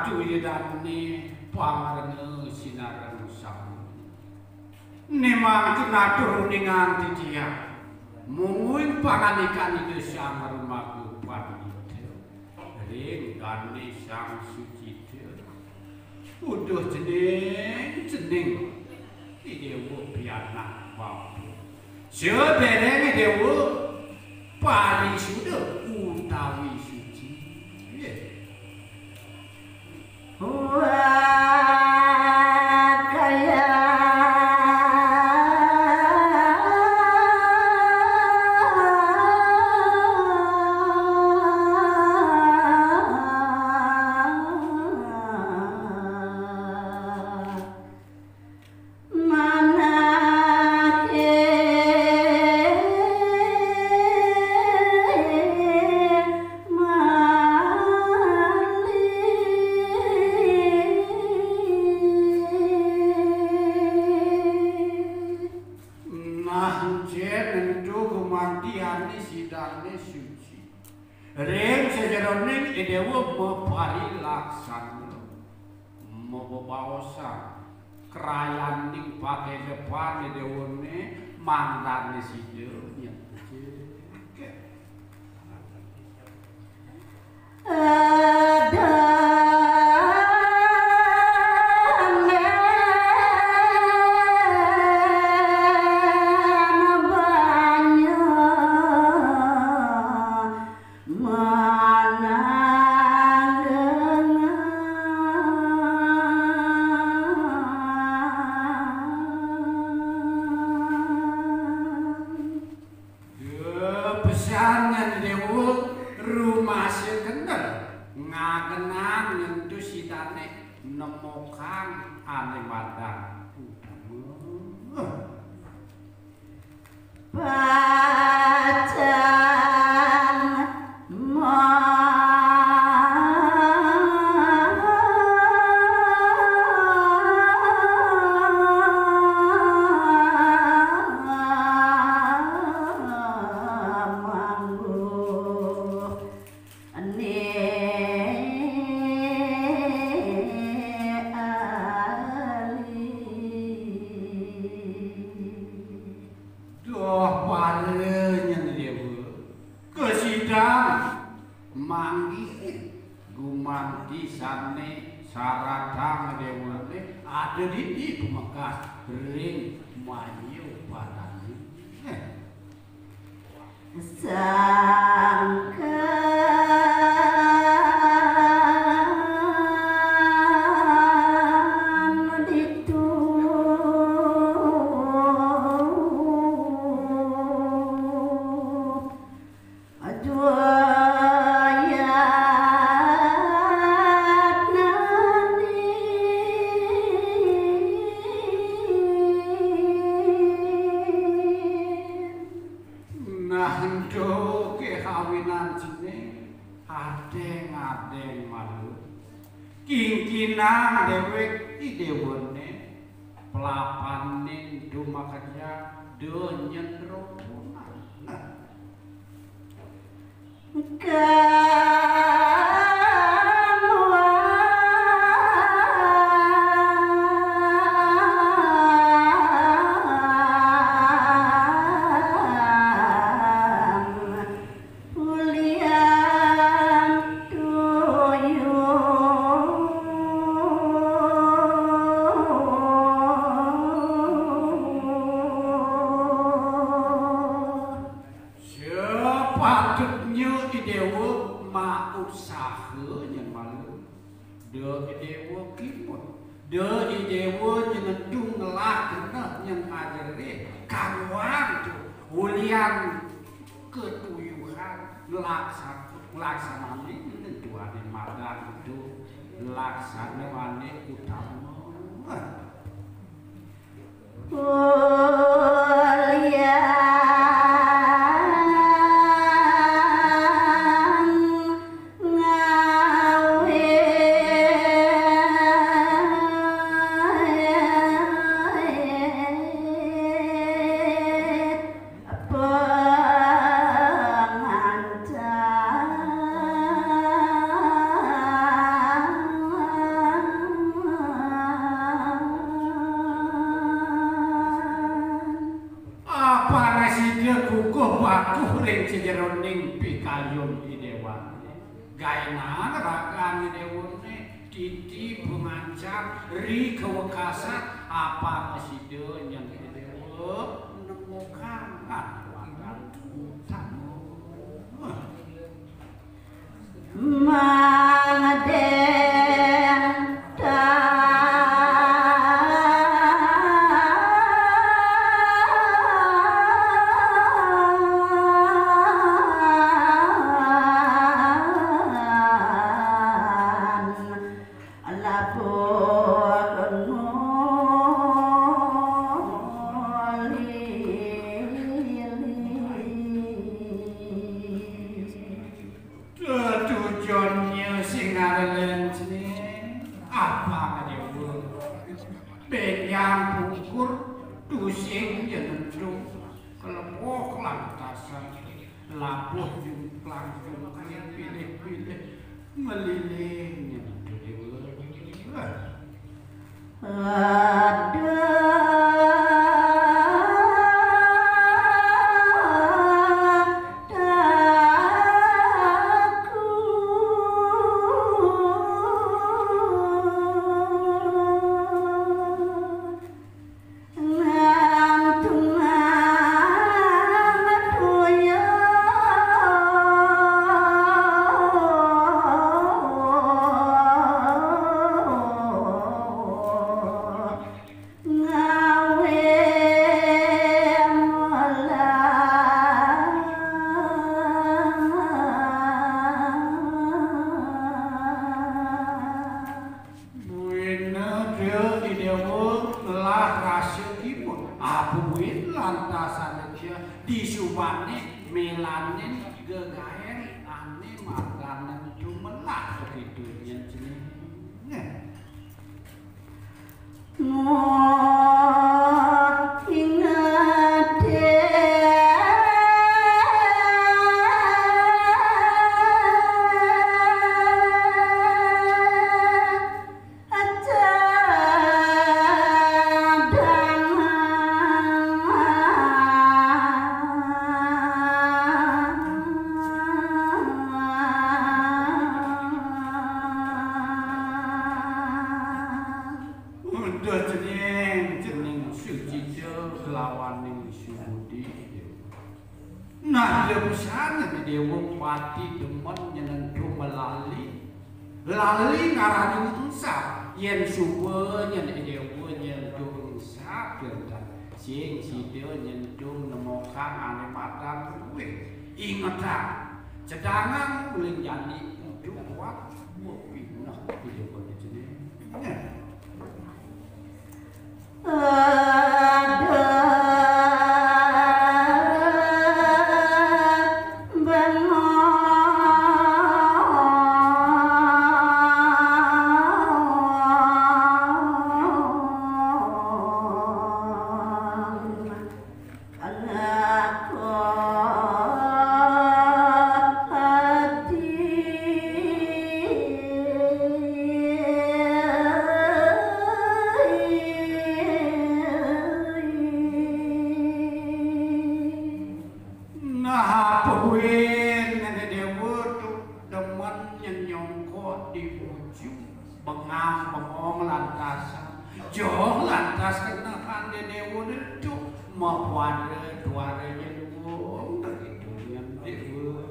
tuyedane pangrene sinareng sang nemang tinatur ningati dia mungguing panganikan itu sang rumaku panite ring gane sang suci udah jeneng dewa pianak bau sebenarnya dewa paling sudah utawi suci kerayaan ning pakai depan dewone mantan sido laku ring sejeroning pikayun idewan gaena rakan idewone titi pengancam ri kewekasan apa masih yang idewo nemukan wakan tamu labuh jumplang pilih-pilih melilingnya disubane melanin gegaen ane makanan cumelah begitu jenenge nah dia besarnya dia pati demen nyenentu melali ngarani unsa yen suwe nyen dia nyenentu unsa dan sing dia nyenentu nemokang ane mata kuwe ingetan cedangan ulin jadi untuk kuat pindah dia boleh jenenge lantas kenapa dewa itu mau duaranya dulu begitu yang dewa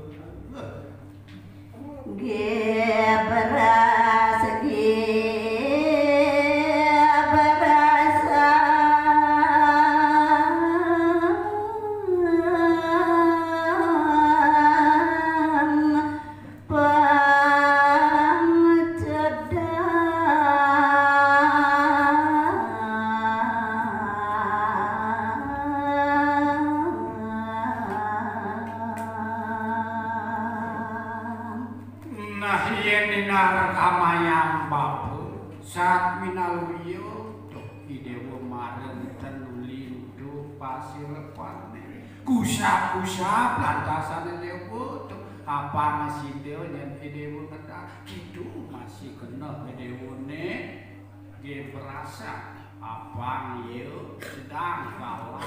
kamayang bapu saat minalwiyo idewo mareng tenulindu pasir pane kusap lantasan idewo apa masih dewo yang idewo kena gitu masih kena idewo ne ge berasa apa yo sedang kalah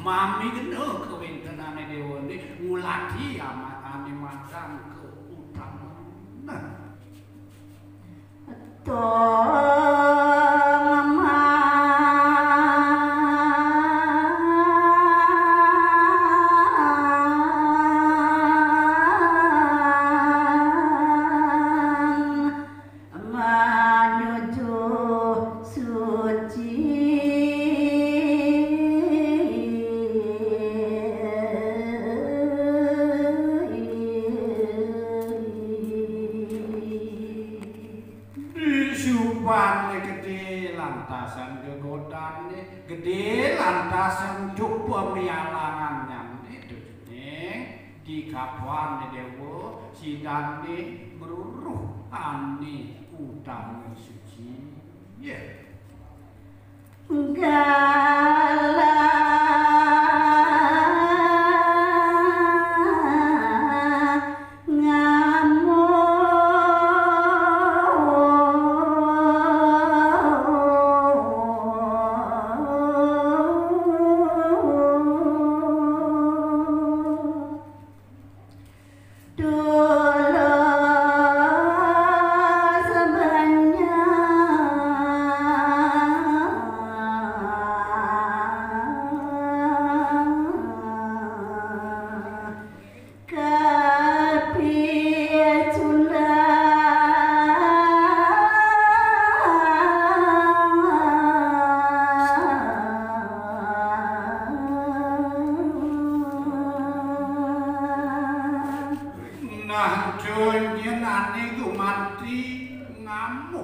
Mami geneuh kewentenane dewa ini nguladi amat animasan ke utama. Nah. Gede lantasan coba mialangannya itu di kapuan dewa sidane meruruh ani utama suci ya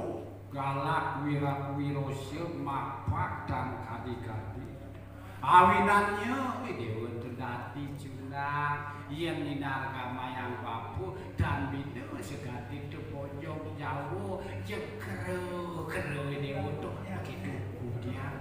penuh galak wira-wirosya mapak dan kadi-kadi awinannya dewa terdati junang yang ninargama yang bapu dan bina segati tepojok jauh jekere dewa tuh begitu kemudian